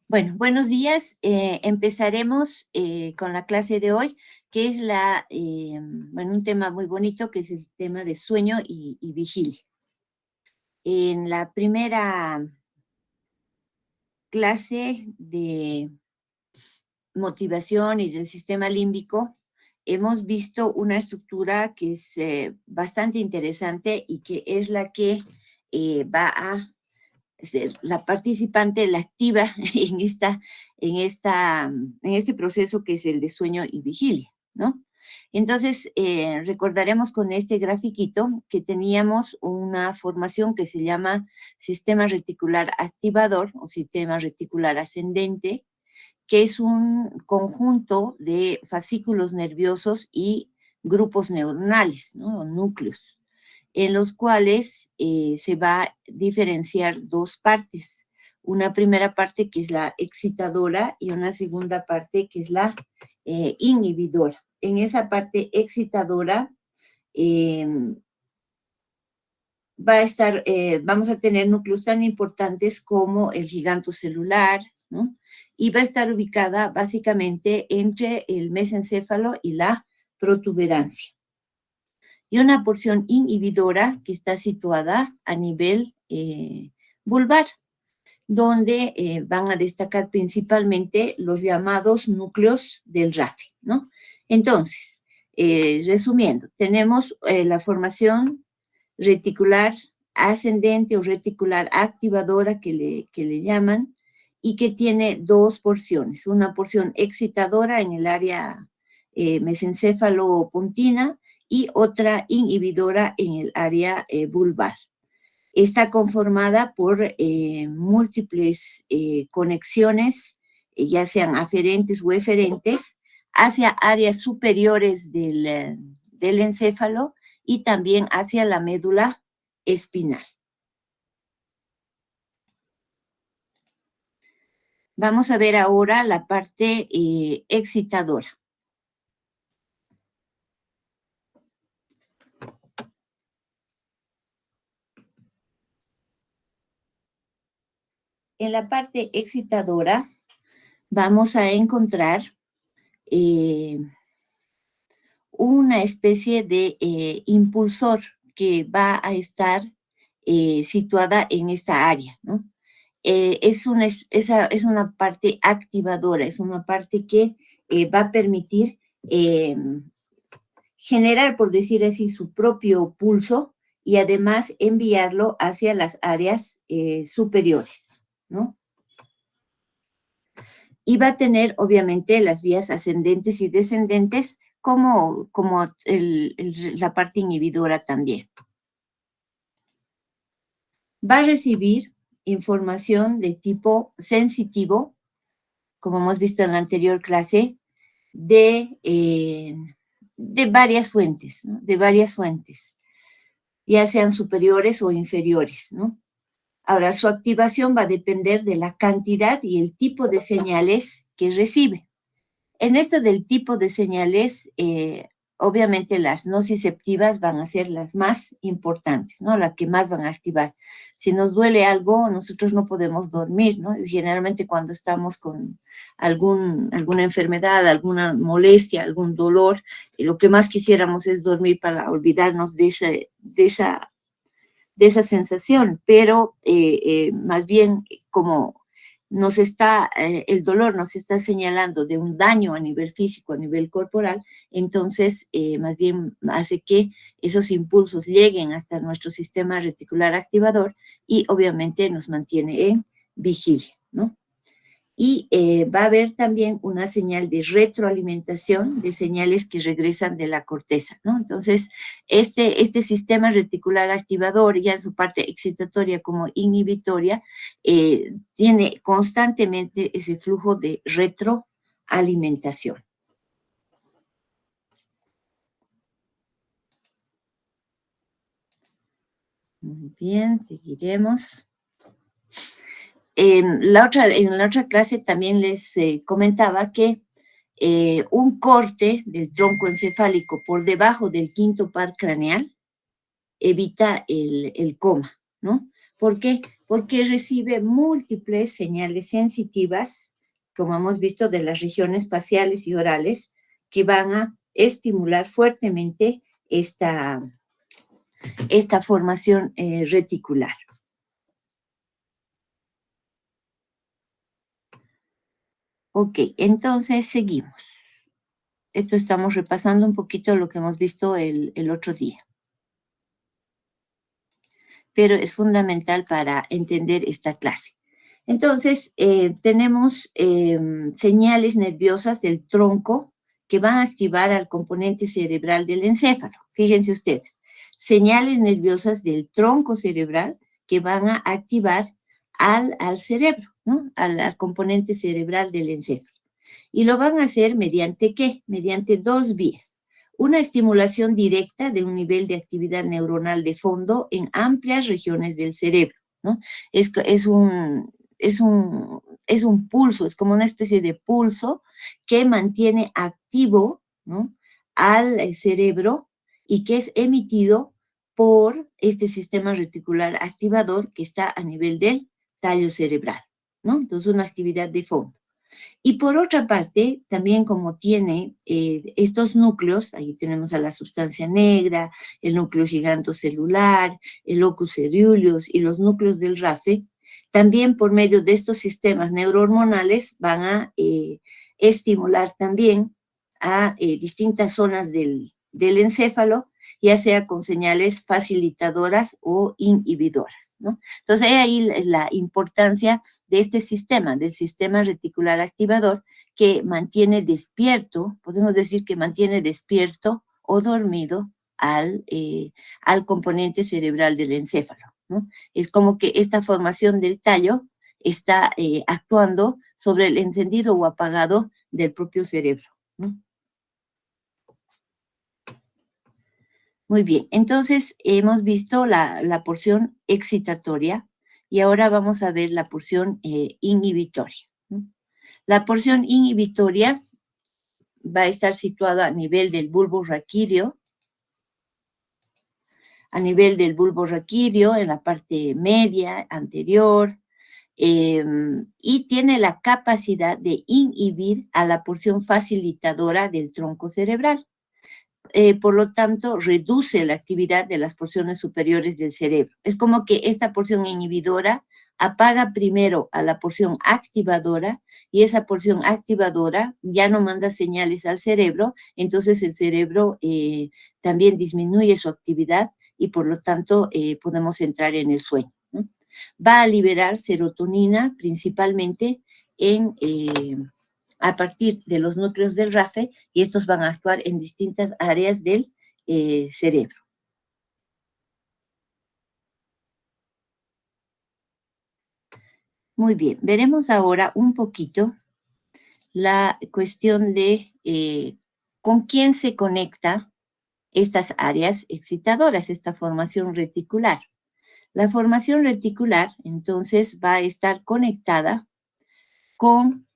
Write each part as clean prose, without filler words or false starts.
Bueno, buenos días. Empezaremos con la clase de hoy, que es un tema muy bonito, que es el tema de sueño y vigilia. En la primera clase de motivación y del sistema límbico, hemos visto una estructura que es bastante interesante y que es la que va a ser la participante, la activa en este proceso que es el de sueño y vigilia, ¿no? Entonces, recordaremos con este grafiquito que teníamos una formación que se llama sistema reticular activador o sistema reticular ascendente, que es un conjunto de fascículos nerviosos y grupos neuronales, ¿no? O núcleos, en los cuales se va a diferenciar dos partes. Una primera parte que es la excitadora y una segunda parte que es la inhibidora. En esa parte excitadora eh, vamos a tener núcleos tan importantes como el giganto celular, ¿no? Y va a estar ubicada básicamente entre el mesencéfalo y la protuberancia. Y una porción inhibidora que está situada a nivel vulvar, donde van a destacar principalmente los llamados núcleos del RAFE, ¿no? Entonces, resumiendo, tenemos la formación reticular ascendente o reticular activadora que le llaman, y que tiene dos porciones, una porción excitadora en el área mesencéfalo-pontina y otra inhibidora en el área vulvar. Está conformada por múltiples conexiones, ya sean aferentes o eferentes, hacia áreas superiores del encéfalo y también hacia la médula espinal. Vamos a ver ahora la parte excitadora. En la parte excitadora vamos a encontrar una especie de impulsor que va a estar situada en esta área, ¿no? Es una parte activadora, es una parte que va a permitir generar, por decir así, su propio pulso y además enviarlo hacia las áreas superiores, ¿no? Y va a tener, obviamente, las vías ascendentes y descendentes como la parte inhibidora también. Va a recibir información de tipo sensitivo, como hemos visto en la anterior clase, de varias fuentes, ¿no? De varias fuentes, ya sean superiores o inferiores, ¿no? Ahora, su activación va a depender de la cantidad y el tipo de señales que recibe. En esto del tipo de señales, obviamente las nociceptivas van a ser las más importantes, ¿no? Las que más van a activar. Si nos duele algo, nosotros no podemos dormir, ¿no? Y generalmente cuando estamos con alguna enfermedad, alguna molestia, algún dolor, lo que más quisiéramos es dormir para olvidarnos de esa sensación, pero más bien como el dolor nos está señalando de un daño a nivel físico, a nivel corporal, entonces más bien hace que esos impulsos lleguen hasta nuestro sistema reticular activador y obviamente nos mantiene en vigilia, ¿no? Y va a haber también una señal de retroalimentación de señales que regresan de la corteza, ¿no? Entonces, este sistema reticular activador, ya en su parte excitatoria como inhibitoria, tiene constantemente ese flujo de retroalimentación. Muy bien, seguiremos. En la otra clase también les comentaba que un corte del tronco encefálico por debajo del quinto par craneal evita el coma, ¿no? ¿Por qué? Porque recibe múltiples señales sensitivas, como hemos visto, de las regiones faciales y orales, que van a estimular fuertemente esta formación reticular. Ok, entonces seguimos. Esto estamos repasando un poquito lo que hemos visto el otro día. Pero es fundamental para entender esta clase. Entonces, tenemos señales nerviosas del tronco que van a activar al componente cerebral del encéfalo. Fíjense ustedes, señales nerviosas del tronco cerebral que van a activar al cerebro, ¿no? Al componente cerebral del encéfalo. Y lo van a hacer mediante ¿qué? Mediante dos vías. Una estimulación directa de un nivel de actividad neuronal de fondo en amplias regiones del cerebro, ¿no? Es un pulso, es como una especie de pulso que mantiene activo, ¿no?, al cerebro y que es emitido por este sistema reticular activador que está a nivel del tallo cerebral, ¿no? Entonces, una actividad de fondo. Y por otra parte, también como tiene estos núcleos, ahí tenemos a la sustancia negra, el núcleo gigantocelular, el locus coeruleus y los núcleos del RAFE, también por medio de estos sistemas neurohormonales van a estimular también a distintas zonas del encéfalo, ya sea con señales facilitadoras o inhibidoras, ¿no? Entonces, ahí la importancia de este sistema, del sistema reticular activador, que mantiene despierto, podemos decir que mantiene despierto o dormido al componente cerebral del encéfalo, ¿no? Es como que esta formación del tallo está actuando sobre el encendido o apagado del propio cerebro, ¿no? Muy bien, entonces hemos visto la porción excitatoria y ahora vamos a ver la porción inhibitoria, ¿no? La porción inhibitoria va a estar situada a nivel del bulbo raquídeo, en la parte media, anterior, y tiene la capacidad de inhibir a la porción facilitadora del tronco cerebral. Por lo tanto, reduce la actividad de las porciones superiores del cerebro. Es como que esta porción inhibidora apaga primero a la porción activadora y esa porción activadora ya no manda señales al cerebro, entonces el cerebro también disminuye su actividad y por lo tanto podemos entrar en el sueño, ¿no? Va a liberar serotonina principalmente a partir de los núcleos del RAFE y estos van a actuar en distintas áreas del cerebro. Muy bien, veremos ahora un poquito la cuestión de con quién se conecta estas áreas excitadoras, esta formación reticular. La formación reticular, entonces, va a estar conectada con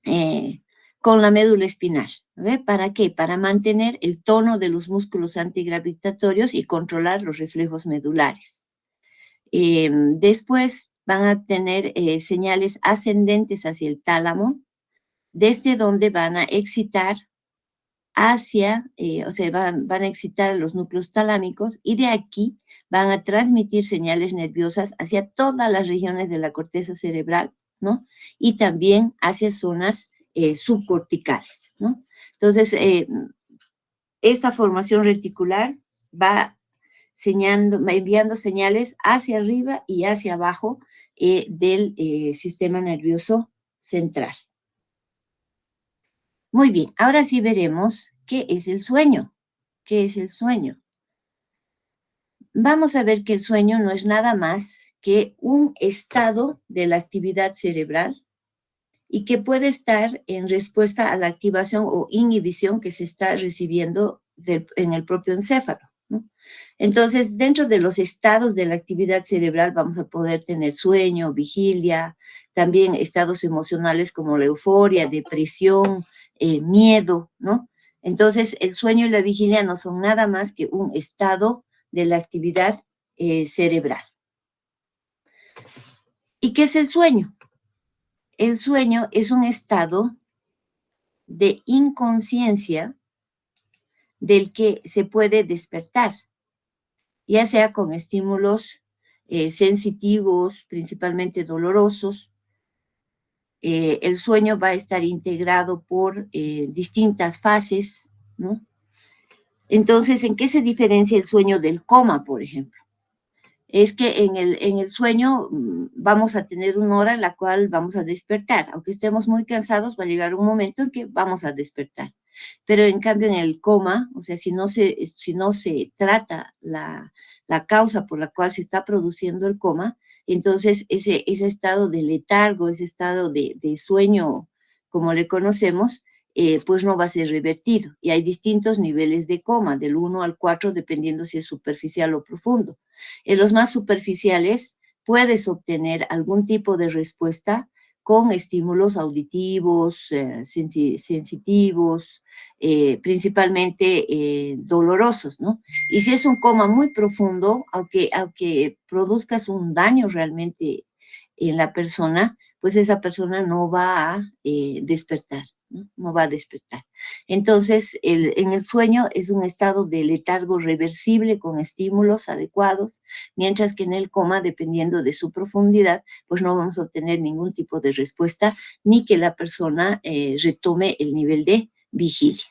la médula espinal. ¿Ve? ¿Para qué? Para mantener el tono de los músculos antigravitatorios y controlar los reflejos medulares. Después van a tener señales ascendentes hacia el tálamo, desde donde van a excitar van a excitar los núcleos talámicos y de aquí van a transmitir señales nerviosas hacia todas las regiones de la corteza cerebral, ¿no? Y también hacia zonas subcorticales, ¿no? Entonces, esta formación reticular va enviando señales hacia arriba y hacia abajo del sistema nervioso central. Muy bien, ahora sí veremos qué es el sueño. ¿Qué es el sueño? Vamos a ver que el sueño no es nada más que un estado de la actividad cerebral y que puede estar en respuesta a la activación o inhibición que se está recibiendo en el propio encéfalo, ¿no? Entonces, dentro de los estados de la actividad cerebral vamos a poder tener sueño, vigilia, también estados emocionales como la euforia, depresión, miedo, ¿no? Entonces, el sueño y la vigilia no son nada más que un estado de la actividad cerebral. ¿Y qué es el sueño? El sueño es un estado de inconsciencia del que se puede despertar, ya sea con estímulos sensitivos, principalmente dolorosos. El sueño va a estar integrado por distintas fases, ¿no? Entonces, ¿en qué se diferencia el sueño del coma, por ejemplo? Es que en el sueño vamos a tener una hora en la cual vamos a despertar. Aunque estemos muy cansados, va a llegar un momento en que vamos a despertar. Pero en cambio en el coma, o sea, si no se trata la causa por la cual se está produciendo el coma, entonces ese estado de letargo, ese estado de sueño, como le conocemos, pues no va a ser revertido. Y hay distintos niveles de coma, del 1 al 4, dependiendo si es superficial o profundo. En los más superficiales puedes obtener algún tipo de respuesta con estímulos auditivos, sensitivos, principalmente dolorosos, ¿no? Y si es un coma muy profundo, aunque produzcas un daño realmente en la persona, pues esa persona no va a despertar, ¿no? No va a despertar. Entonces, en el sueño es un estado de letargo reversible con estímulos adecuados, mientras que en el coma, dependiendo de su profundidad, pues no vamos a obtener ningún tipo de respuesta ni que la persona retome el nivel de vigilia.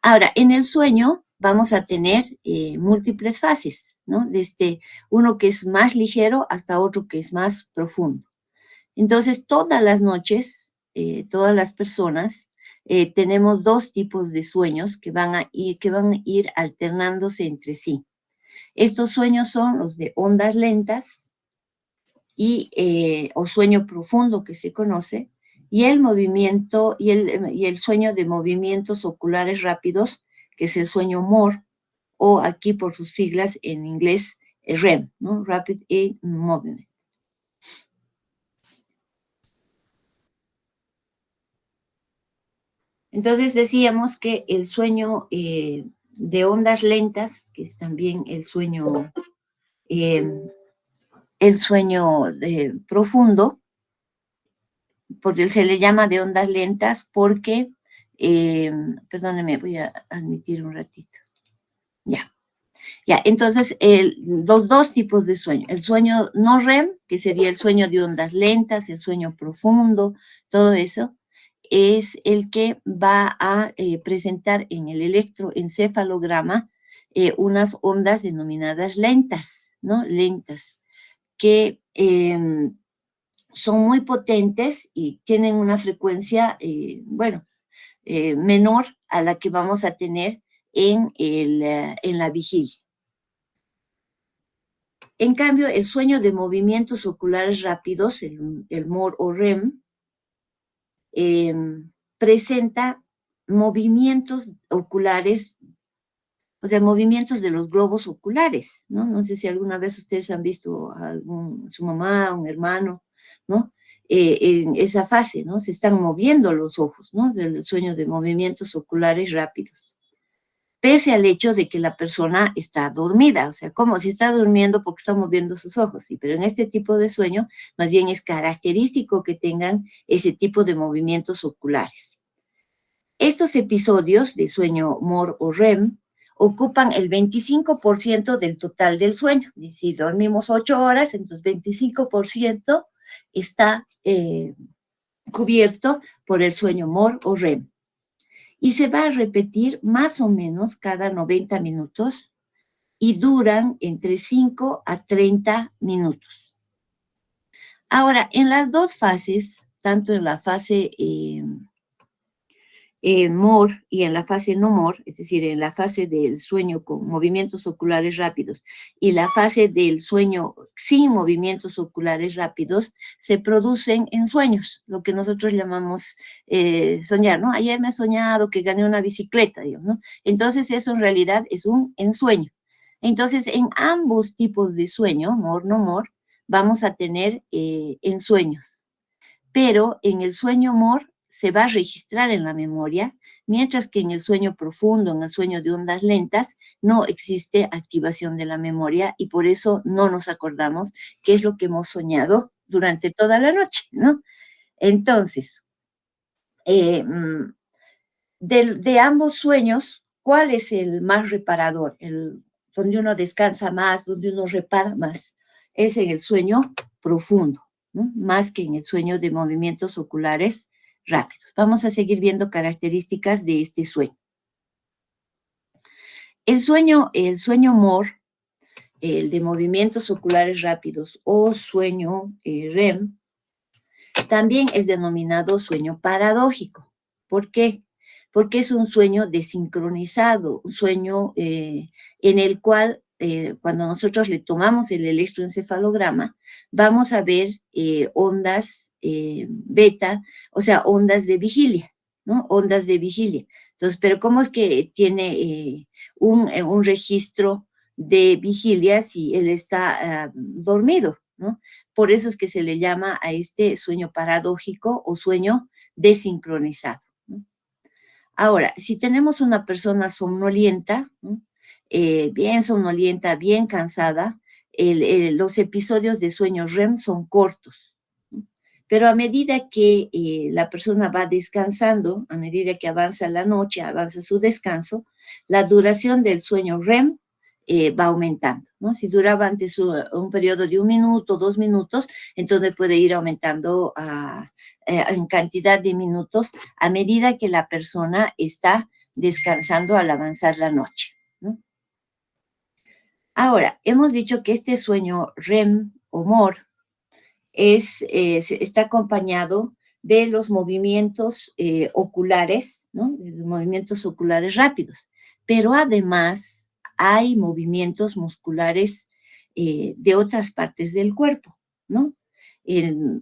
Ahora, en el sueño vamos a tener múltiples fases, ¿no? Desde uno que es más ligero hasta otro que es más profundo. Entonces, todas las noches, todas las personas, tenemos dos tipos de sueños que van a ir alternándose entre sí. Estos sueños son los de ondas lentas o sueño profundo que se conoce, y el movimiento y el sueño de movimientos oculares rápidos, que es el sueño MOR, o aquí por sus siglas en inglés REM, ¿no? Rapid Eye Movement. Entonces decíamos que el sueño de ondas lentas, que es también eh, el sueño profundo, porque se le llama de ondas lentas porque, perdónenme, voy a admitir un ratito. Ya, ya, entonces los dos tipos de sueño, el sueño no REM, que sería el sueño de ondas lentas, el sueño profundo, todo eso, es el que va a presentar en el electroencefalograma unas ondas denominadas lentas, ¿no? Lentas, que son muy potentes y tienen una frecuencia, menor a la que vamos a tener en la vigilia. En cambio, el sueño de movimientos oculares rápidos, el MOR o REM, presenta movimientos oculares, o sea, movimientos de los globos oculares, ¿no? No sé si alguna vez ustedes han visto a su mamá, un hermano, ¿no? En esa fase, ¿no? Se están moviendo los ojos, ¿no? Del sueño de movimientos oculares rápidos, pese al hecho de que la persona está dormida, o sea, como si está durmiendo porque está moviendo sus ojos, sí, pero en este tipo de sueño más bien es característico que tengan ese tipo de movimientos oculares. Estos episodios de sueño MOR o REM ocupan el 25% del total del sueño. Y si dormimos 8 horas, entonces 25% está cubierto por el sueño MOR o REM. Y se va a repetir más o menos cada 90 minutos y duran entre 5 a 30 minutos. Ahora, en las dos fases, tanto en la fase MOR y en la fase no MOR, es decir, en la fase del sueño con movimientos oculares rápidos y la fase del sueño sin movimientos oculares rápidos, se producen en sueños, lo que nosotros llamamos soñar, ¿no? Ayer me he soñado que gané una bicicleta, digamos, ¿no? Entonces eso en realidad es un ensueño. Entonces, en ambos tipos de sueño, MOR, no MOR, vamos a tener ensueños. Pero en el sueño MOR se va a registrar en la memoria mientras que en el sueño profundo, en el sueño de ondas lentas, no existe activación de la memoria y por eso no nos acordamos qué es lo que hemos soñado durante toda la noche, ¿no? Entonces, eh, mm, de ambos sueños, ¿cuál es el más reparador? Donde uno descansa más, donde uno repara más. Es en el sueño profundo, ¿no? Más que en el sueño de movimientos oculares rápidos. Vamos a seguir viendo características de este sueño. El sueño MOR, el de movimientos oculares rápidos o sueño REM, también es denominado sueño paradójico. ¿Por qué? Porque es un sueño desincronizado, un sueño en el cual cuando nosotros le tomamos el electroencefalograma, vamos a ver ondas beta, o sea, ondas de vigilia, ¿no? Ondas de vigilia. Entonces, pero ¿cómo es que tiene un registro de vigilia si él está dormido, ¿no? Por eso es que se le llama a este sueño paradójico o sueño desincronizado, ¿no? Ahora, si tenemos una persona somnolienta, ¿no? Bien somnolienta, bien cansada, los episodios de sueño REM son cortos, ¿no? Pero a medida que la persona va descansando, a medida que avanza la noche, avanza su descanso, la duración del sueño REM va aumentando, ¿no? Si duraba antes un periodo de 1 minuto, 2 minutos, entonces puede ir aumentando en cantidad de minutos a medida que la persona está descansando al avanzar la noche, ¿no? Ahora, hemos dicho que este sueño REM o MOR está acompañado de los movimientos oculares, ¿no? De los movimientos oculares rápidos, pero además hay movimientos musculares de otras partes del cuerpo, ¿no?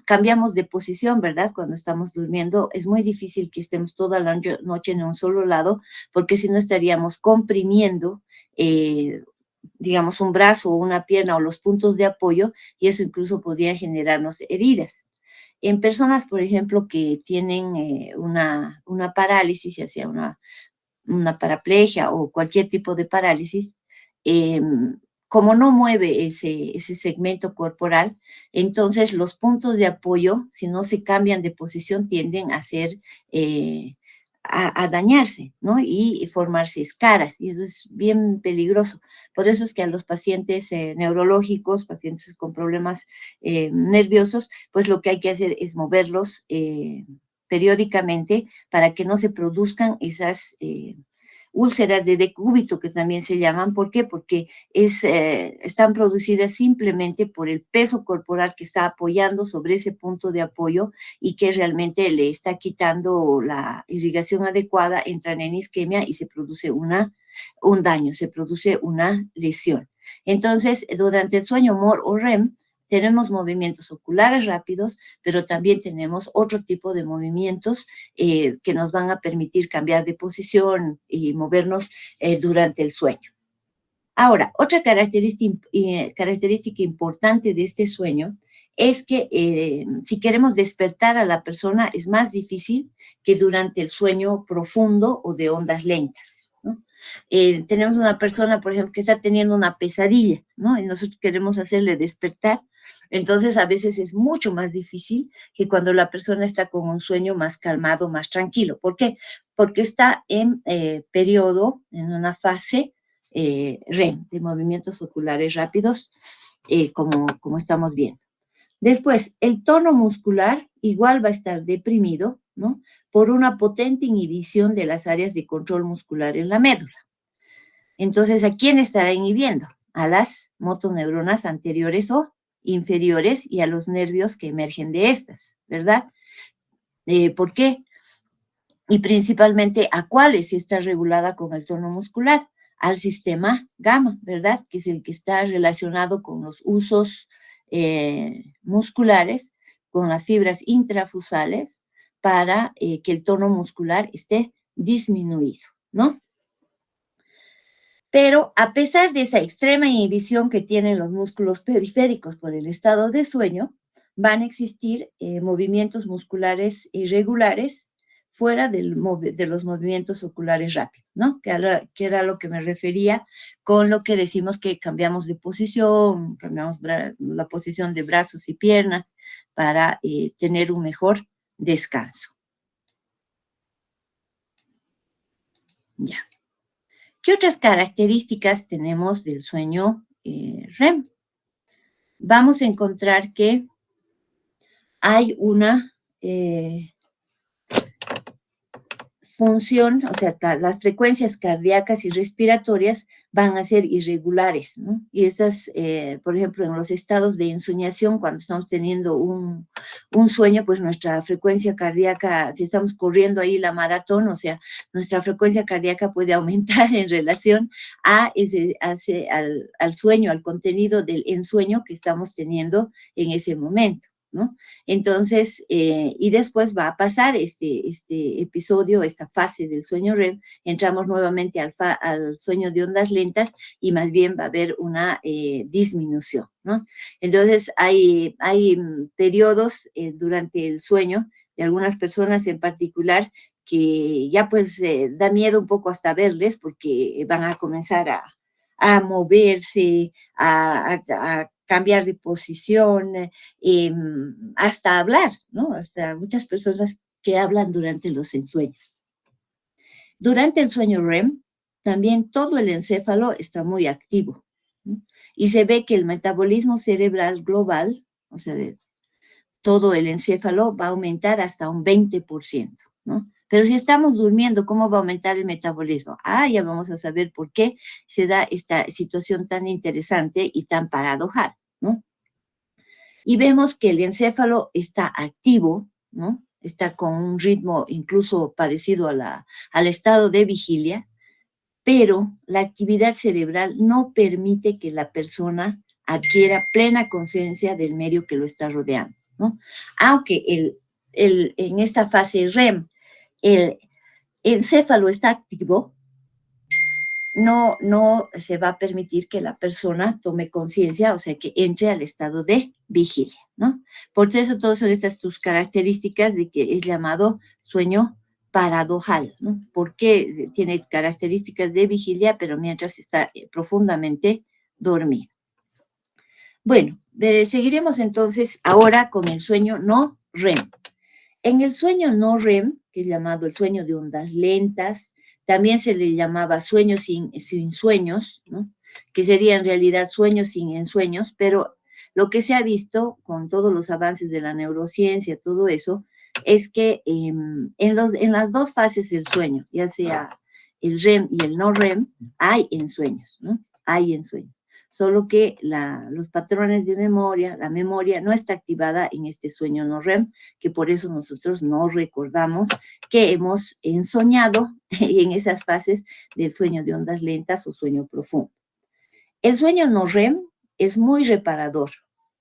Cambiamos de posición, ¿verdad? Cuando estamos durmiendo es muy difícil que estemos toda la noche en un solo lado, porque si no estaríamos comprimiendo digamos, un brazo o una pierna o los puntos de apoyo, y eso incluso podría generarnos heridas. En personas, por ejemplo, que tienen una parálisis, ya sea una paraplegia o cualquier tipo de parálisis, eh, como no mueve ese segmento corporal, entonces los puntos de apoyo, si no se cambian de posición, tienden a ser a dañarse, ¿no? Y formarse escaras, y eso es bien peligroso. Por eso es que a los pacientes neurológicos, pacientes con problemas nerviosos, pues lo que hay que hacer es moverlos periódicamente para que no se produzcan esas úlceras de decúbito, que también se llaman. ¿Por qué? Porque están producidas simplemente por el peso corporal que está apoyando sobre ese punto de apoyo y que realmente le está quitando la irrigación adecuada, entran en isquemia y se produce un daño, se produce una lesión. Entonces, durante el sueño MOR o REM, tenemos movimientos oculares rápidos, pero también tenemos otro tipo de movimientos que nos van a permitir cambiar de posición y movernos durante el sueño. Ahora, otra característica importante de este sueño es que si queremos despertar a la persona es más difícil que durante el sueño profundo o de ondas lentas, ¿no? Tenemos una persona, por ejemplo, que está teniendo una pesadilla, ¿no? Y nosotros queremos hacerle despertar. Entonces, a veces es mucho más difícil que cuando la persona está con un sueño más calmado, más tranquilo. ¿Por qué? Porque está en periodo, en una fase REM, de movimientos oculares rápidos, como estamos viendo. Después, el tono muscular igual va a estar deprimido, ¿no? Por una potente inhibición de las áreas de control muscular en la médula. Entonces, ¿a quién estará inhibiendo? A las motoneuronas anteriores o inferiores y a los nervios que emergen de estas, ¿verdad? ¿Por qué? Y principalmente a cuáles está regulada con el tono muscular, al sistema gamma, ¿verdad? Que es el que está relacionado con los usos musculares, con las fibras intrafusales, para que el tono muscular esté disminuido, ¿no? Pero a pesar de esa extrema inhibición que tienen los músculos periféricos por el estado de sueño, van a existir movimientos musculares irregulares fuera de los movimientos oculares rápidos, ¿no? Que era lo que me refería con lo que decimos que cambiamos de posición, cambiamos la posición de brazos y piernas para tener un mejor descanso. Ya. ¿Qué otras características tenemos del sueño REM? Vamos a encontrar que hay una función, o sea, las frecuencias cardíacas y respiratorias van a ser irregulares, ¿no? Y esas, por ejemplo, en los estados de ensoñación, cuando estamos teniendo un sueño, pues nuestra frecuencia cardíaca, si estamos corriendo ahí la maratón, o sea, nuestra frecuencia cardíaca puede aumentar en relación al sueño, al contenido del ensueño que estamos teniendo en ese momento, ¿no? Entonces, y después va a pasar este episodio, esta fase del sueño REM, entramos nuevamente al sueño de ondas lentas y más bien va a haber una disminución, ¿no? Entonces, hay periodos durante el sueño de algunas personas en particular que ya pues da miedo un poco hasta verles porque van a comenzar a moverse, a cambiar de posición, hasta hablar, ¿no? Hasta muchas personas que hablan durante los ensueños. Durante el sueño REM, también todo el encéfalo está muy activo, ¿no? Y se ve que el metabolismo cerebral global, o sea, de todo el encéfalo, va a aumentar hasta un 20%, ¿no? Pero si estamos durmiendo, ¿cómo va a aumentar el metabolismo? Ya vamos a saber por qué se da esta situación tan interesante y tan paradojal, ¿no? Y vemos que el encéfalo está activo, ¿no? Está con un ritmo incluso parecido al estado de vigilia, pero la actividad cerebral no permite que la persona adquiera plena conciencia del medio que lo está rodeando, ¿no? Aunque en esta fase REM el encéfalo está activo, no se va a permitir que la persona tome conciencia, o sea, que entre al estado de vigilia, ¿no? Por eso todas son estas sus características de que es llamado sueño paradojal, ¿no? Porque tiene características de vigilia, pero mientras está profundamente dormido. Bueno, seguiremos entonces ahora con el sueño no REM. En el sueño no REM, que es llamado el sueño de ondas lentas, también se le llamaba sueños sin sueños, ¿no? Que sería en realidad sueños sin ensueños, pero lo que se ha visto con todos los avances de la neurociencia, todo eso, es que en las dos fases del sueño, ya sea el REM y el no REM, hay ensueños, ¿no? Hay ensueños. Solo que los patrones de memoria, la memoria no está activada en este sueño no REM, que por eso nosotros no recordamos que hemos ensoñado en esas fases del sueño de ondas lentas o sueño profundo. El sueño no REM es muy reparador,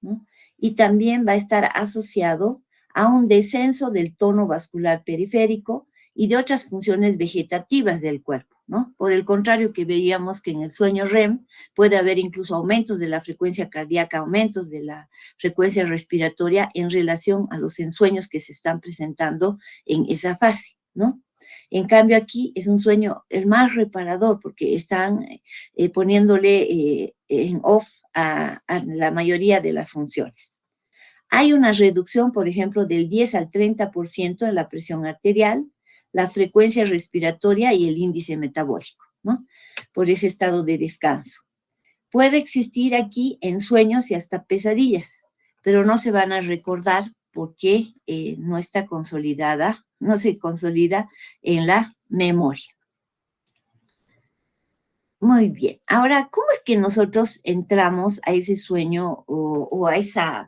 ¿no? Y también va a estar asociado a un descenso del tono vascular periférico y de otras funciones vegetativas del cuerpo, ¿no? Por el contrario, que veíamos que en el sueño REM puede haber incluso aumentos de la frecuencia cardíaca, aumentos de la frecuencia respiratoria en relación a los ensueños que se están presentando en esa fase, ¿no? En cambio aquí es un sueño el más reparador porque están poniéndole en off a la mayoría de las funciones. Hay una reducción, por ejemplo, del 10 al 30% en la presión arterial, la frecuencia respiratoria y el índice metabólico, ¿no? Por ese estado de descanso. Puede existir aquí ensueños y hasta pesadillas, pero no se van a recordar porque no está consolidada, no se consolida en la memoria. Muy bien. Ahora, ¿cómo es que nosotros entramos a ese sueño o a esas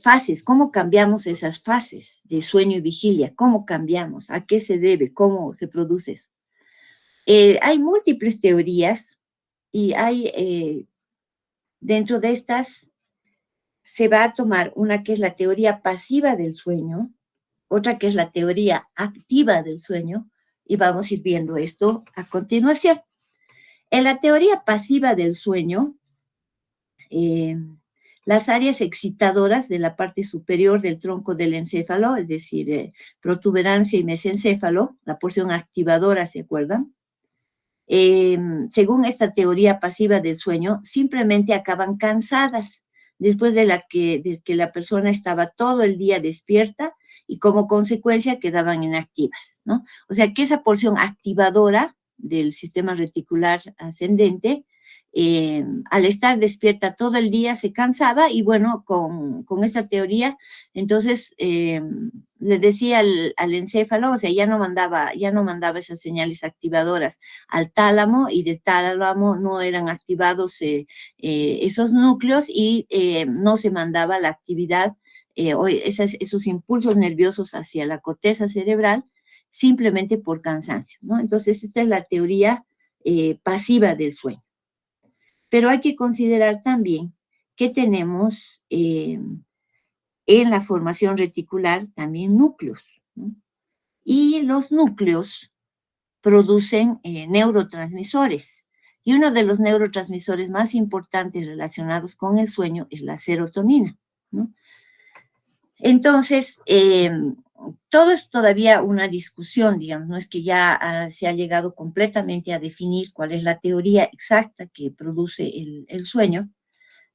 fases? ¿Cómo cambiamos esas fases de sueño y vigilia? ¿Cómo cambiamos? ¿A qué se debe? ¿Cómo se produce eso? Hay múltiples teorías y hay, dentro de estas, se va a tomar una que es la teoría pasiva del sueño, otra que es la teoría activa del sueño, y vamos a ir viendo esto a continuación. En la teoría pasiva del sueño, las áreas excitadoras de la parte superior del tronco del encéfalo, es decir, protuberancia y mesencéfalo, la porción activadora, ¿se acuerdan? Según esta teoría pasiva del sueño, simplemente acaban cansadas después de que la persona estaba todo el día despierta y como consecuencia quedaban inactivas, ¿no? O sea que esa porción activadora del sistema reticular ascendente, al estar despierta todo el día se cansaba y bueno, con esta teoría, entonces le decía al encéfalo, o sea, ya no mandaba esas señales activadoras al tálamo y del tálamo no eran activados esos núcleos y no se mandaba la actividad o esos impulsos nerviosos hacia la corteza cerebral simplemente por cansancio, ¿no? Entonces, esta es la teoría pasiva del sueño. Pero hay que considerar también que tenemos en la formación reticular también núcleos, ¿no? Y los núcleos producen neurotransmisores. Y uno de los neurotransmisores más importantes relacionados con el sueño es la serotonina, ¿no? Entonces, todo es todavía una discusión, digamos, no es que ya se ha llegado completamente a definir cuál es la teoría exacta que produce el sueño,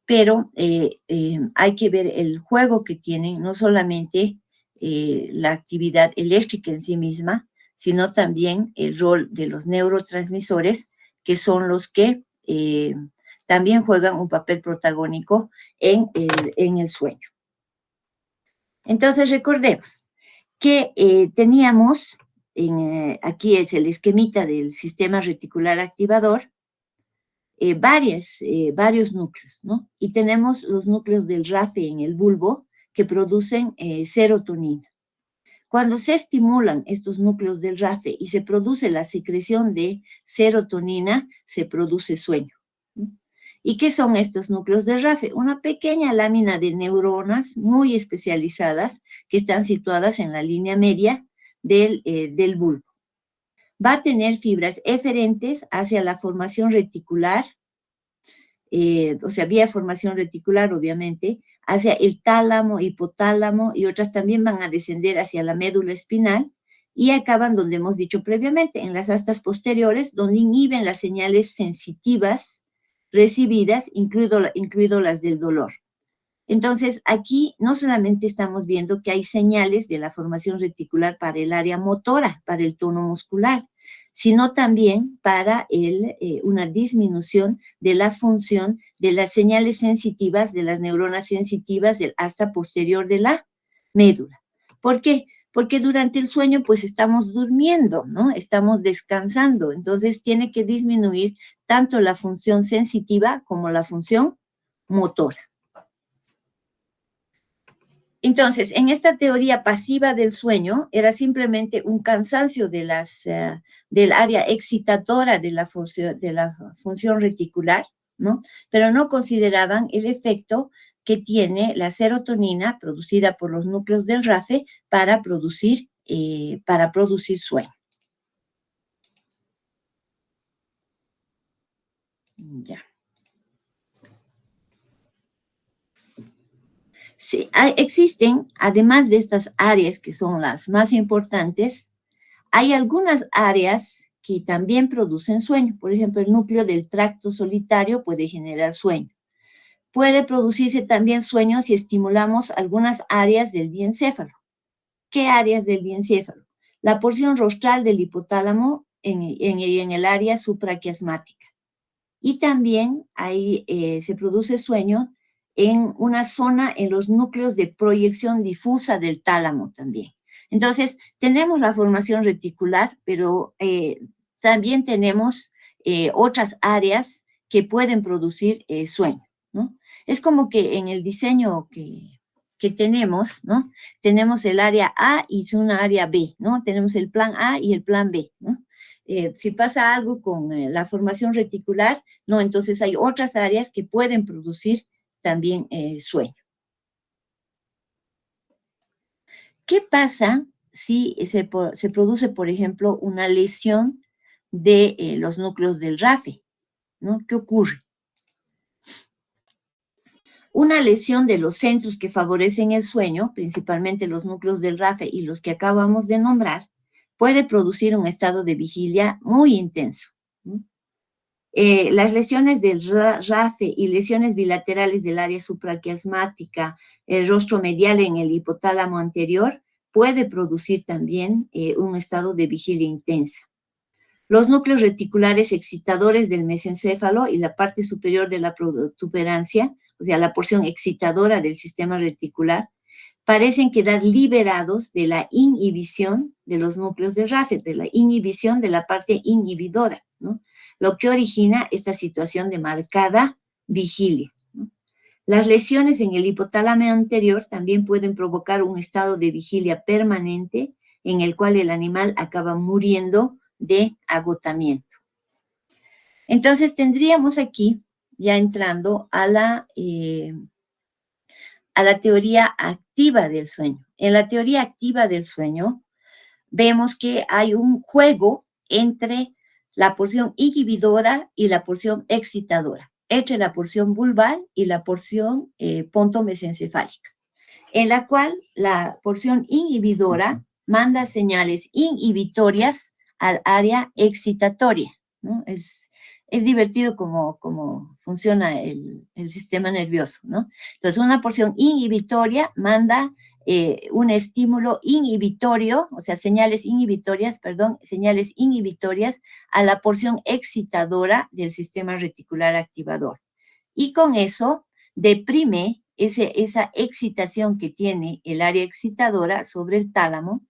pero hay que ver el juego que tienen, no solamente la actividad eléctrica en sí misma, sino también el rol de los neurotransmisores, que son los que también juegan un papel protagónico en el sueño. Entonces, recordemos que teníamos, aquí es el esquemita del sistema reticular activador, varios núcleos, ¿no? Y tenemos los núcleos del RAFE en el bulbo que producen serotonina. Cuando se estimulan estos núcleos del RAFE y se produce la secreción de serotonina, se produce sueño, ¿no? ¿Y qué son estos núcleos del RAFE? Una pequeña lámina de neuronas muy especializadas que están situadas en la línea media del bulbo. Va a tener fibras eferentes hacia la formación reticular, o sea, vía formación reticular, obviamente, hacia el tálamo, hipotálamo, y otras también van a descender hacia la médula espinal y acaban donde hemos dicho previamente, en las astas posteriores, donde inhiben las señales sensitivas recibidas, incluido las del dolor. Entonces, aquí no solamente estamos viendo que hay señales de la formación reticular para el área motora, para el tono muscular, sino también para una disminución de la función de las señales sensitivas, de las neuronas sensitivas del asta posterior de la médula. ¿Por qué? Porque durante el sueño pues estamos durmiendo, ¿no? Estamos descansando, entonces tiene que disminuir tanto la función sensitiva como la función motora. Entonces, en esta teoría pasiva del sueño, era simplemente un cansancio del área excitadora de la función reticular, ¿no? Pero no consideraban el efecto que tiene la serotonina producida por los núcleos del RAFE para producir sueño. Ya. Sí, existen, además de estas áreas que son las más importantes, hay algunas áreas que también producen sueño. Por ejemplo, el núcleo del tracto solitario puede generar sueño. Puede producirse también sueño si estimulamos algunas áreas del diencéfalo. ¿Qué áreas del diencéfalo? La porción rostral del hipotálamo en el área supraquiasmática. Y también ahí se produce sueño en una zona en los núcleos de proyección difusa del tálamo también. Entonces, tenemos la formación reticular, pero también tenemos otras áreas que pueden producir sueño, ¿no? Es como que en el diseño que tenemos, ¿no? Tenemos el área A y una área B, ¿no? Tenemos el plan A y el plan B, ¿no? Si pasa algo con la formación reticular, no, entonces hay otras áreas que pueden producir también sueño. ¿Qué pasa si se produce, por ejemplo, una lesión de los núcleos del RAFE, ¿no? ¿Qué ocurre? Una lesión de los centros que favorecen el sueño, principalmente los núcleos del RAFE y los que acabamos de nombrar, puede producir un estado de vigilia muy intenso. Las lesiones del RAFE y lesiones bilaterales del área supraquiasmática, el rostro medial en el hipotálamo anterior, puede producir también un estado de vigilia intensa. Los núcleos reticulares excitadores del mesencéfalo y la parte superior de la protuberancia, o sea, la porción excitadora del sistema reticular, parecen quedar liberados de la inhibición de los núcleos de RAFE, de la inhibición de la parte inhibidora, ¿no? Lo que origina esta situación de marcada vigilia, ¿no? Las lesiones en el hipotálamo anterior también pueden provocar un estado de vigilia permanente en el cual el animal acaba muriendo de agotamiento. Entonces tendríamos aquí, ya entrando a la teoría activa del sueño. En la teoría activa del sueño, vemos que hay un juego entre la porción inhibidora y la porción excitadora, entre la porción vulvar y la porción pontomesencefálica, en la cual la porción inhibidora manda señales inhibitorias al área excitatoria, ¿no? Es divertido cómo funciona el sistema nervioso, ¿no? Entonces, una porción inhibitoria manda un estímulo inhibitorio, o sea, señales inhibitorias a la porción excitadora del sistema reticular activador. Y con eso deprime esa excitación que tiene el área excitadora sobre el tálamo,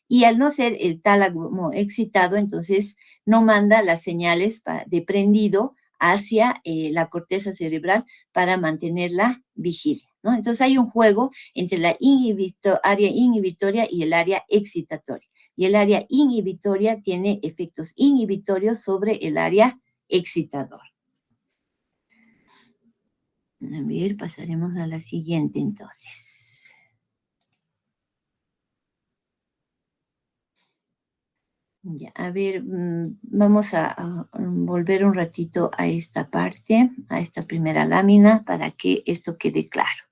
y al no ser el tálamo excitado, entonces no manda las señales de prendido hacia la corteza cerebral para mantener la vigilia, ¿no? Entonces hay un juego entre la área inhibitoria y el área excitatoria. Y el área inhibitoria tiene efectos inhibitorios sobre el área excitadora. A ver, pasaremos a la siguiente entonces. Ya, a ver, vamos a volver un ratito a esta parte, a esta primera lámina, para que esto quede claro.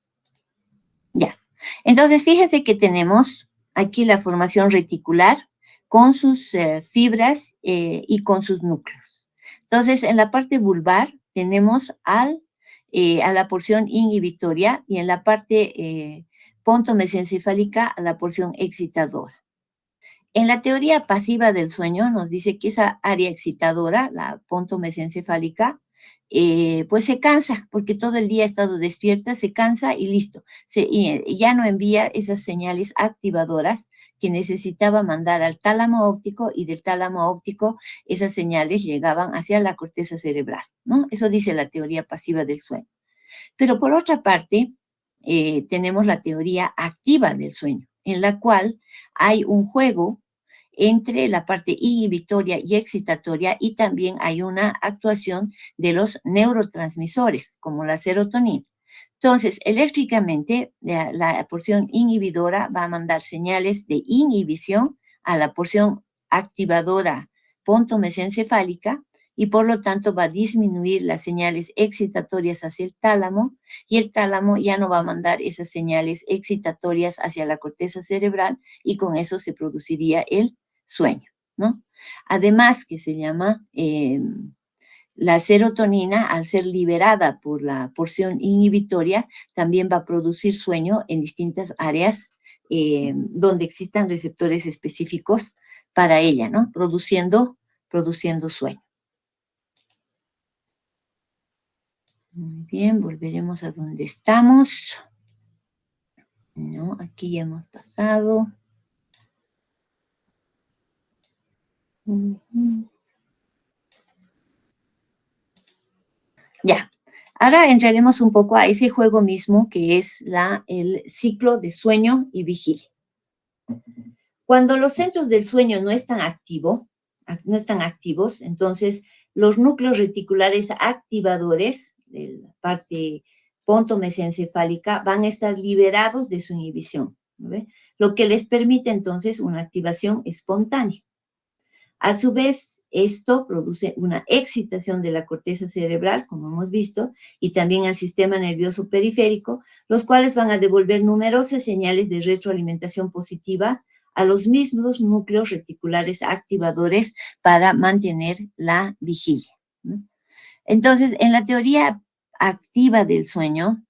Ya, entonces fíjense que tenemos aquí la formación reticular con sus fibras y con sus núcleos. Entonces, en la parte vulvar tenemos a la porción inhibitoria y en la parte pontomesencefálica a la porción excitadora. En la teoría pasiva del sueño nos dice que esa área excitadora, la pontomesencefálica, pues se cansa, porque todo el día ha estado despierta, se cansa y listo. Ya no envía esas señales activadoras que necesitaba mandar al tálamo óptico, y del tálamo óptico esas señales llegaban hacia la corteza cerebral, ¿no? Eso dice la teoría pasiva del sueño. Pero por otra parte, tenemos la teoría activa del sueño, en la cual hay un juego entre la parte inhibitoria y excitatoria, y también hay una actuación de los neurotransmisores, como la serotonina. Entonces, eléctricamente, la porción inhibidora va a mandar señales de inhibición a la porción activadora pontomesencefálica, y por lo tanto va a disminuir las señales excitatorias hacia el tálamo, y el tálamo ya no va a mandar esas señales excitatorias hacia la corteza cerebral, y con eso se produciría el sueño, ¿no? Además, que se llama la serotonina, al ser liberada por la porción inhibitoria, también va a producir sueño en distintas áreas donde existan receptores específicos para ella, ¿no? Produciendo sueño. Muy bien, volveremos a donde estamos. No, aquí ya hemos pasado. Ya, ahora entraremos un poco a ese juego mismo que es el ciclo de sueño y vigilia. Cuando los centros del sueño no están activos, entonces los núcleos reticulares activadores de la parte pontomesencefálica van a estar liberados de su inhibición, ¿no? Lo que les permite entonces una activación espontánea. A su vez, Esto produce una excitación de la corteza cerebral, como hemos visto, y también al sistema nervioso periférico, los cuales van a devolver numerosas señales de retroalimentación positiva a los mismos núcleos reticulares activadores para mantener la vigilia, ¿no? Entonces, en la teoría activa del sueño,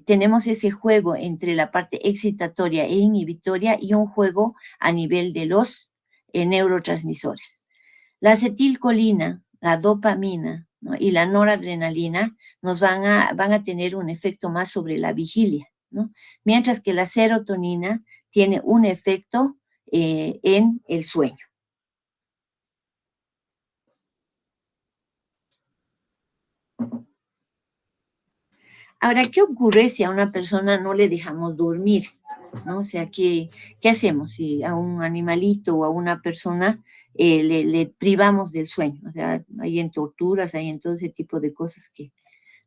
tenemos ese juego entre la parte excitatoria e inhibitoria y un juego a nivel de los neurotransmisores. La acetilcolina, la dopamina, ¿no?, y la noradrenalina nos van a tener un efecto más sobre la vigilia, ¿no? Mientras que la serotonina tiene un efecto en el sueño. Ahora, ¿qué ocurre si a una persona no le dejamos dormir, ¿no? O sea, ¿qué hacemos si a un animalito o a una persona le privamos del sueño? O sea, hay en torturas, hay en todo ese tipo de cosas que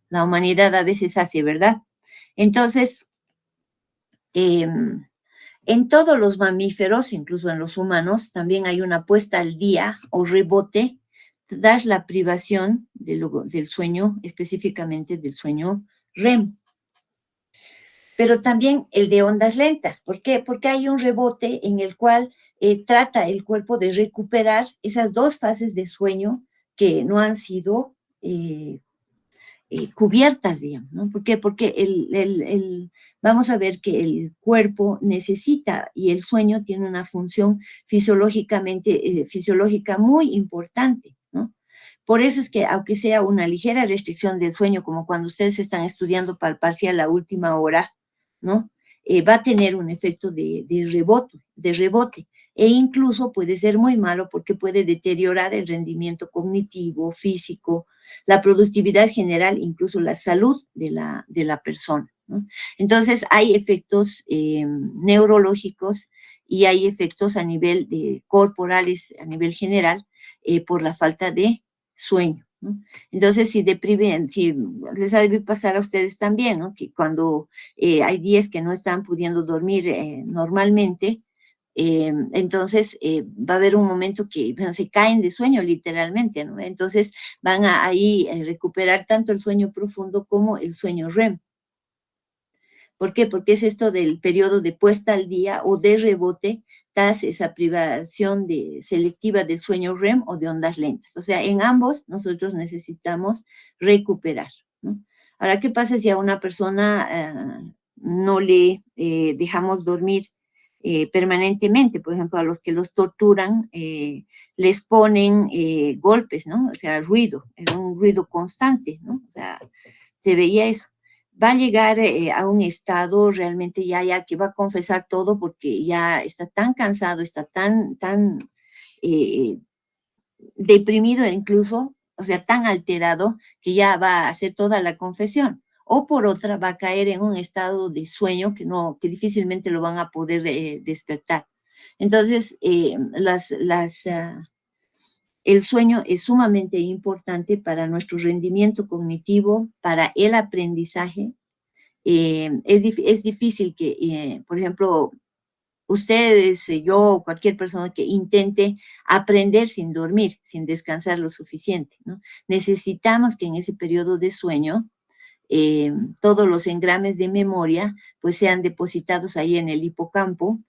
la humanidad a veces hace, ¿verdad? Entonces, en todos los mamíferos, incluso en los humanos, también hay una puesta al día o rebote tras la privación del sueño, específicamente del sueño REM. Pero también el de ondas lentas. ¿Por qué? Porque hay un rebote en el cual trata el cuerpo de recuperar esas dos fases de sueño que no han sido cubiertas, digamos, ¿no? ¿Por qué? Porque vamos a ver que el cuerpo necesita y el sueño tiene una función fisiológica muy importante, ¿no? Por eso es que, aunque sea una ligera restricción del sueño, como cuando ustedes están estudiando para el parcial a la última hora, ¿no? Va a tener un efecto de rebote, e incluso puede ser muy malo porque puede deteriorar el rendimiento cognitivo, físico, la productividad general, incluso la salud de la persona, ¿no? Entonces, hay efectos neurológicos y hay efectos a nivel corporales, a nivel general, por la falta de sueño, ¿no? Entonces, si les ha de pasar a ustedes también, ¿no?, que cuando hay días que no están pudiendo dormir normalmente, entonces va a haber un momento que, bueno, se caen de sueño literalmente, ¿no? Entonces van a ahí recuperar tanto el sueño profundo como el sueño REM. ¿Por qué? Porque es esto del periodo de puesta al día o de rebote tras esa privación selectiva del sueño REM o de ondas lentas. O sea, en ambos nosotros necesitamos recuperar, ¿no? Ahora, ¿qué pasa si a una persona no le dejamos dormir permanentemente? Por ejemplo, a los que los torturan les ponen golpes, ¿no? O sea, ruido, es un ruido constante, ¿no? O sea, se veía eso. Va a llegar a un estado realmente ya que va a confesar todo porque ya está tan cansado, está tan eh, deprimido incluso, o sea, tan alterado que ya va a hacer toda la confesión. O por otra, va a caer en un estado de sueño que difícilmente lo van a poder despertar. Entonces, el sueño es sumamente importante para nuestro rendimiento cognitivo, para el aprendizaje. Es difícil que, por ejemplo, ustedes, yo, cualquier persona que intente aprender sin dormir, sin descansar lo suficiente, ¿no? Necesitamos que en ese periodo de sueño todos los engrames de memoria pues sean depositados ahí en el hipocampo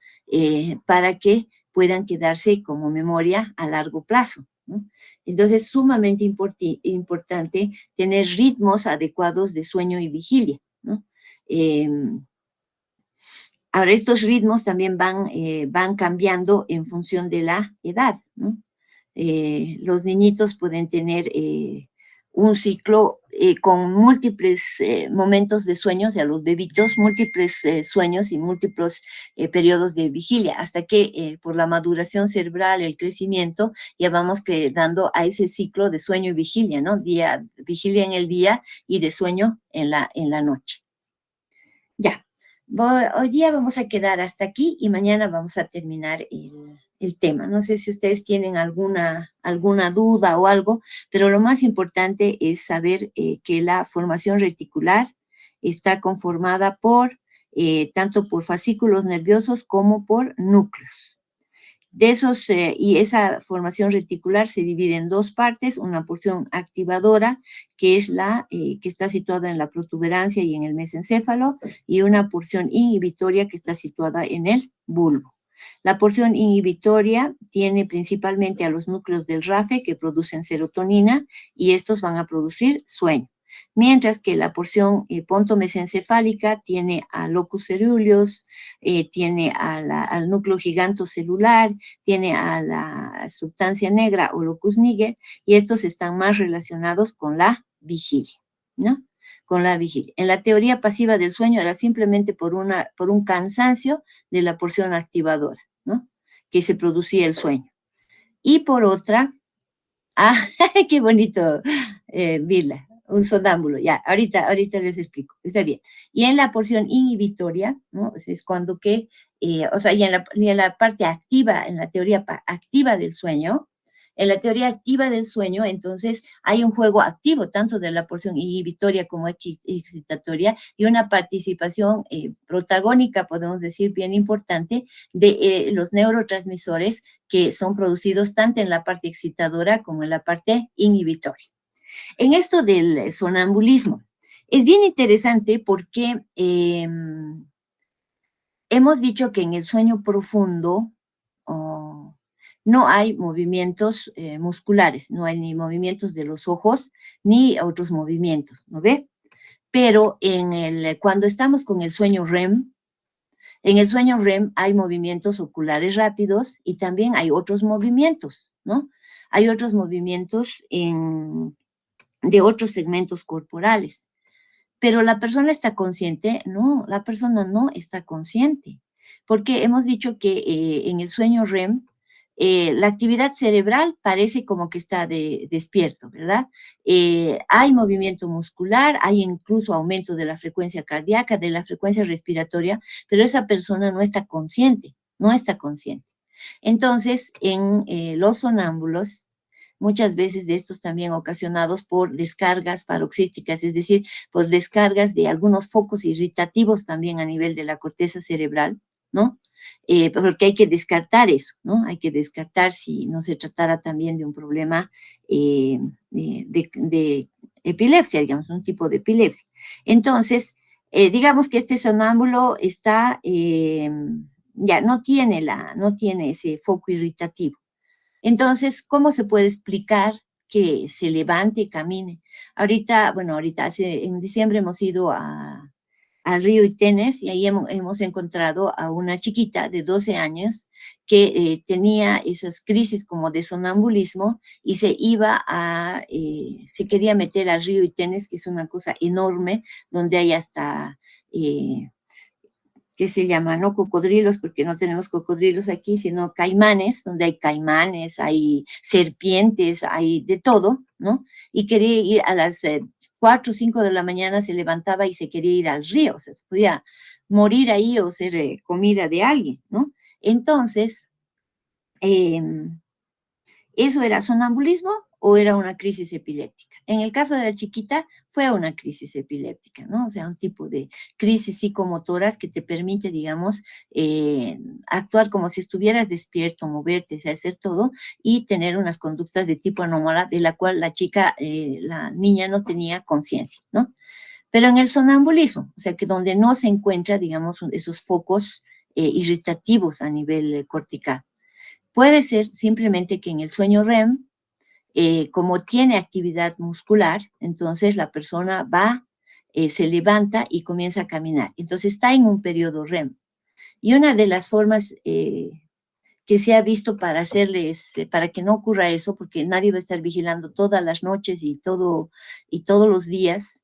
para que puedan quedarse como memoria a largo plazo, ¿no? Entonces, es sumamente importante tener ritmos adecuados de sueño y vigilia, ¿no? Eh, Ahora, estos ritmos también van cambiando en función de la edad, ¿no? Los niñitos pueden tener un ciclo con múltiples momentos de sueño, o sea, los bebitos, múltiples sueños y múltiples periodos de vigilia, hasta que por la maduración cerebral, el crecimiento, ya vamos dando a ese ciclo de sueño y vigilia, ¿no? Vigilia en el día y de sueño en la noche. Ya, hoy día vamos a quedar hasta aquí y mañana vamos a terminar el tema. No sé si ustedes tienen alguna duda o algo, pero lo más importante es saber que la formación reticular está conformada tanto por fascículos nerviosos como por núcleos. Y esa formación reticular se divide en dos partes, una porción activadora, que es la que está situada en la protuberancia y en el mesencéfalo, y una porción inhibitoria que está situada en el bulbo. La porción inhibitoria tiene principalmente a los núcleos del RAFE que producen serotonina y estos van a producir sueño. Mientras que la porción pontomesencefálica tiene a locus coeruleus, tiene al núcleo gigantocelular, tiene a la sustancia negra o locus niger, y estos están más relacionados con la vigilia, ¿no? Con la vigilia. En la teoría pasiva del sueño era simplemente por un cansancio de la porción activadora, ¿no? Que se producía el sueño. Y por otra, qué bonito, Vila, un sonámbulo, ya, ahorita les explico, está bien. Y en la porción inhibitoria, ¿no? Es cuando que, o sea, y en la parte activa, en la teoría activa del sueño, en la teoría activa del sueño, entonces, hay un juego activo, tanto de la porción inhibitoria como excitatoria, y una participación protagónica, podemos decir, bien importante, de los neurotransmisores que son producidos tanto en la parte excitadora como en la parte inhibitoria. En esto del sonambulismo, es bien interesante porque hemos dicho que en el sueño profundo no hay movimientos musculares, no hay ni movimientos de los ojos ni otros movimientos, ¿no ve? Pero cuando estamos con el sueño REM, en el sueño REM hay movimientos oculares rápidos y también hay otros movimientos, ¿no? Hay otros movimientos de otros segmentos corporales. Pero la persona está consciente, no, la persona no está consciente, porque hemos dicho que en el sueño REM la actividad cerebral parece como que está despierto, ¿verdad? Hay movimiento muscular, hay incluso aumento de la frecuencia cardíaca, de la frecuencia respiratoria, pero esa persona no está consciente, no está consciente. Entonces, en los sonámbulos, muchas veces de estos también ocasionados por descargas paroxísticas, es decir, por descargas de algunos focos irritativos también a nivel de la corteza cerebral, ¿no? Porque hay que descartar eso, ¿no? Hay que descartar si no se tratara también de un problema de epilepsia, digamos, un tipo de epilepsia. Entonces, digamos que este sonámbulo está, ya no tiene ese foco irritativo. Entonces, ¿cómo se puede explicar que se levante y camine? Ahorita, en diciembre hemos ido al río Itenes y ahí hemos encontrado a una chiquita de 12 años que tenía esas crisis como de sonambulismo y se quería meter al río Itenes, que es una cosa enorme, donde hay hasta que se llama, no cocodrilos, porque no tenemos cocodrilos aquí, sino caimanes, donde hay caimanes, hay serpientes, hay de todo, ¿no? Y quería ir a las 4 o 5 de la mañana, se levantaba y se quería ir al río, o sea, se podía morir ahí o ser comida de alguien, ¿no? Entonces, ¿eso era sonambulismo o era una crisis epiléptica? En el caso de la chiquita fue una crisis epiléptica, ¿no? O sea, un tipo de crisis psicomotoras que te permite, digamos, actuar como si estuvieras despierto, moverte, hacer todo y tener unas conductas de tipo anómala de la cual la niña no tenía conciencia, ¿no? Pero en el sonambulismo, o sea, que donde no se encuentra, digamos, esos focos irritativos a nivel cortical. Puede ser simplemente que en el sueño REM, como tiene actividad muscular, entonces la persona se levanta y comienza a caminar. Entonces está en un periodo REM. Y una de las formas que se ha visto para que no ocurra eso, porque nadie va a estar vigilando todas las noches y todos los días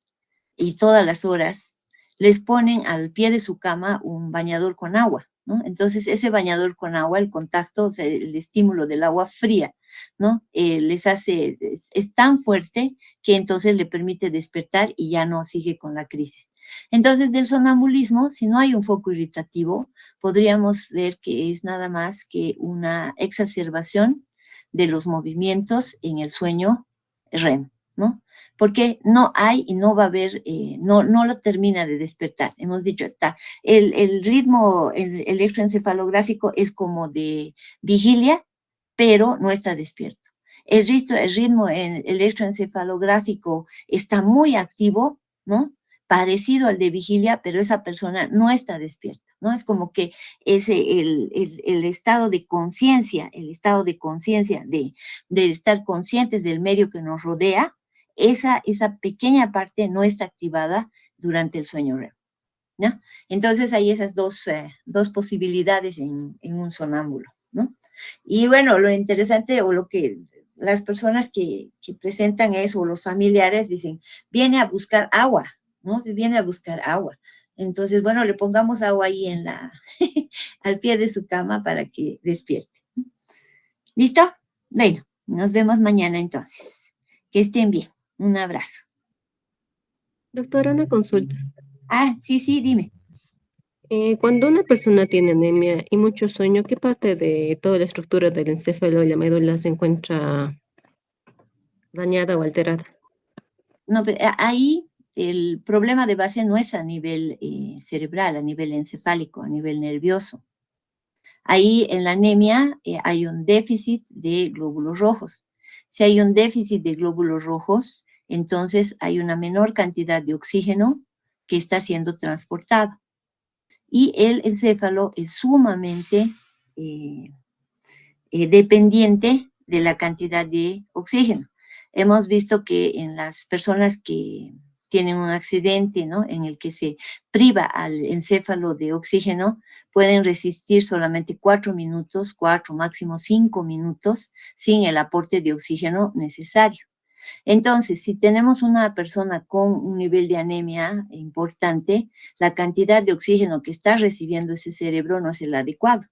y todas las horas, les ponen al pie de su cama un bañador con agua, ¿no? Entonces, ese bañador con agua, el contacto, o sea, el estímulo del agua fría, ¿no? Es tan fuerte que entonces le permite despertar y ya no sigue con la crisis. Entonces, del sonambulismo, si no hay un foco irritativo, podríamos ver que es nada más que una exacerbación de los movimientos en el sueño REM, ¿no? porque no hay y no va a haber, no lo termina de despertar. Hemos dicho, el ritmo electroencefalográfico es como de vigilia, pero no está despierto. El ritmo electroencefalográfico está muy activo, ¿no? Parecido al de vigilia, pero esa persona no está despierta, ¿no? Es como que el estado de conciencia, de estar conscientes del medio que nos rodea, esa pequeña parte no está activada durante el sueño REM, ¿no? Entonces hay esas dos posibilidades en un sonámbulo, ¿no? Y bueno, lo interesante o lo que las personas que presentan eso, o los familiares, dicen, viene a buscar agua, ¿no? Viene a buscar agua. Entonces, bueno, le pongamos agua ahí al pie de su cama para que despierte. ¿Listo? Bueno, nos vemos mañana entonces. Que estén bien. Un abrazo. Doctora, una consulta. Ah, sí, dime. Cuando una persona tiene anemia y mucho sueño, ¿qué parte de toda la estructura del encéfalo y la médula se encuentra dañada o alterada? No, ahí el problema de base no es a nivel cerebral, a nivel encefálico, a nivel nervioso. Ahí en la anemia hay un déficit de glóbulos rojos. Si hay un déficit de glóbulos rojos, entonces hay una menor cantidad de oxígeno que está siendo transportado. Y el encéfalo es sumamente eh, dependiente de la cantidad de oxígeno. Hemos visto que en las personas que tienen un accidente, ¿no?, en el que se priva al encéfalo de oxígeno, pueden resistir solamente 4 minutos, 4, máximo 5 minutos, sin el aporte de oxígeno necesario. Entonces, si tenemos una persona con un nivel de anemia importante, la cantidad de oxígeno que está recibiendo ese cerebro no es el adecuado.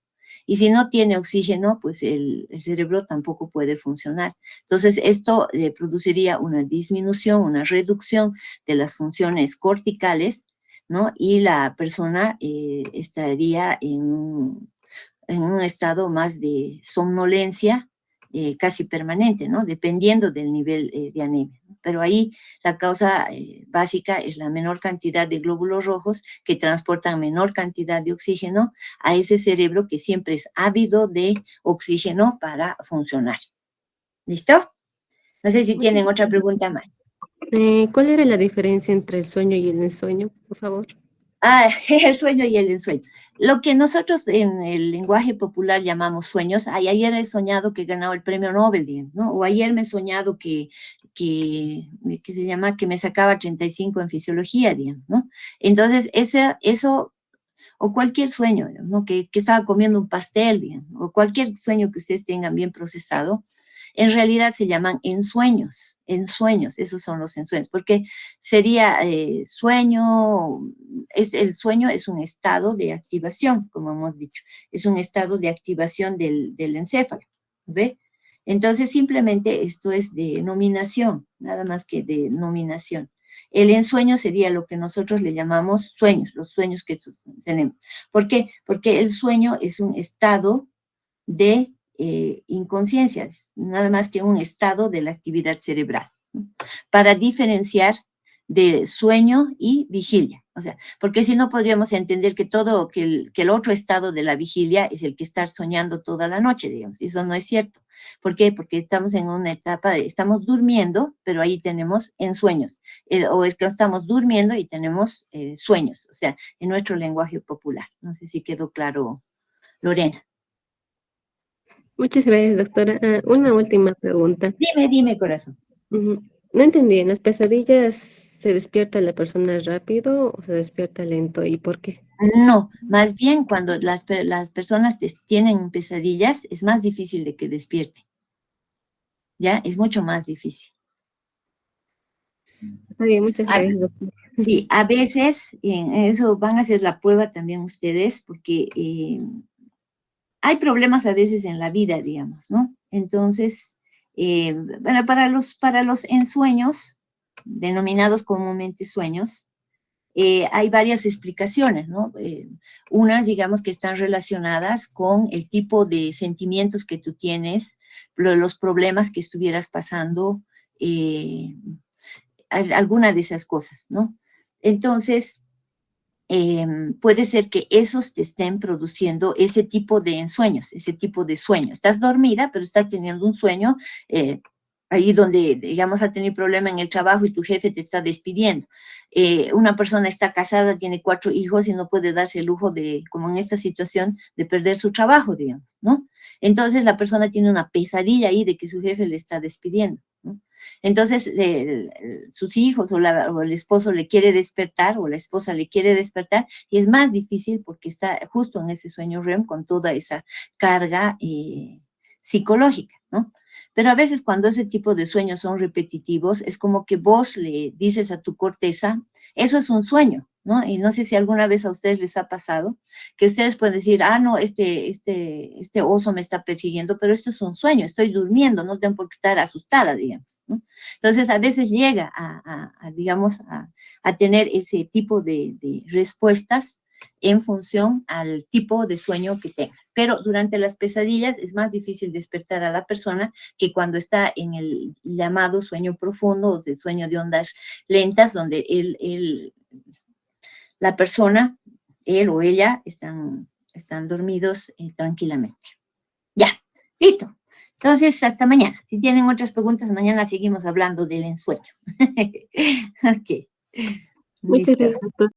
Y si no tiene oxígeno, pues el cerebro tampoco puede funcionar. Entonces, esto produciría una disminución, una reducción de las funciones corticales, ¿no? Y la persona estaría en un estado más de somnolencia casi permanente, ¿no? Dependiendo del nivel de anemia. Pero ahí la causa básica es la menor cantidad de glóbulos rojos que transportan menor cantidad de oxígeno a ese cerebro que siempre es ávido de oxígeno para funcionar. ¿Listo? No sé si tienen otra pregunta más. ¿Cuál era la diferencia entre el sueño y el ensueño, por favor? Ah, el sueño y el ensueño. Lo que nosotros en el lenguaje popular llamamos sueños, ayer he soñado que he ganado el premio Nobel, ¿no? O ayer me he soñado que se llama, que me sacaba 35 en fisiología, digamos, ¿no? Entonces, eso, o cualquier sueño, ¿no? Que estaba comiendo un pastel, digamos, o cualquier sueño que ustedes tengan bien procesado, en realidad se llaman ensueños, esos son los ensueños, porque sería el sueño es un estado de activación, como hemos dicho, es un estado de activación del encéfalo, ¿ve? Entonces, simplemente esto es denominación, nada más que denominación. El ensueño sería lo que nosotros le llamamos sueños, los sueños que tenemos. ¿Por qué? Porque el sueño es un estado de inconsciencia, nada más que un estado de la actividad cerebral, ¿no? Para diferenciar de sueño y vigilia. O sea, porque si no podríamos entender que que el otro estado de la vigilia es el que está soñando toda la noche, digamos, y eso no es cierto. ¿Por qué? Porque estamos en una etapa estamos durmiendo, pero ahí tenemos ensueños, o es que estamos durmiendo y tenemos sueños, o sea, en nuestro lenguaje popular. No sé si quedó claro, Lorena. Muchas gracias, doctora. Una última pregunta. Dime, corazón. Ujú. No entendí, ¿en las pesadillas se despierta la persona rápido o se despierta lento? ¿Y por qué? No, más bien cuando las personas tienen pesadillas es más difícil de que despierten, ¿ya? Es mucho más difícil. Está bien, muchas Ah, gracias, doctora. sí, a veces, en eso van a hacer la prueba también ustedes, porque hay problemas a veces en la vida, digamos, ¿no? Entonces, bueno, para los ensueños, denominados comúnmente sueños, hay varias explicaciones, ¿no? Unas, digamos, que están relacionadas con el tipo de sentimientos que tú tienes, los problemas que estuvieras pasando, alguna de esas cosas, ¿no? Entonces, puede ser que esos te estén produciendo ese tipo de ensueños, ese tipo de sueño. Estás dormida, pero estás teniendo un sueño ahí donde, digamos, has tenido problema en el trabajo y tu jefe te está despidiendo. Una persona está casada, tiene 4 hijos y no puede darse el lujo de, como en esta situación, de perder su trabajo, digamos, ¿no? Entonces la persona tiene una pesadilla ahí de que su jefe le está despidiendo, ¿no? Entonces, sus hijos o el esposo le quiere despertar o la esposa le quiere despertar y es más difícil porque está justo en ese sueño REM con toda esa carga psicológica, ¿no? Pero a veces cuando ese tipo de sueños son repetitivos, es como que vos le dices a tu corteza, eso es un sueño, ¿no? Y no sé si alguna vez a ustedes les ha pasado que ustedes pueden decir, ah, no, este oso me está persiguiendo, pero esto es un sueño, estoy durmiendo, no tengo por qué estar asustada, digamos, ¿no? Entonces, a veces llega digamos, a tener ese tipo de respuestas en función al tipo de sueño que tengas. Pero durante las pesadillas es más difícil despertar a la persona que cuando está en el llamado sueño profundo o de sueño de ondas lentas, donde la persona, él o ella, están dormidos tranquilamente. Ya, listo. Entonces, hasta mañana. Si tienen otras preguntas, mañana seguimos hablando del ensueño. Ok, Muchas listo. gracias.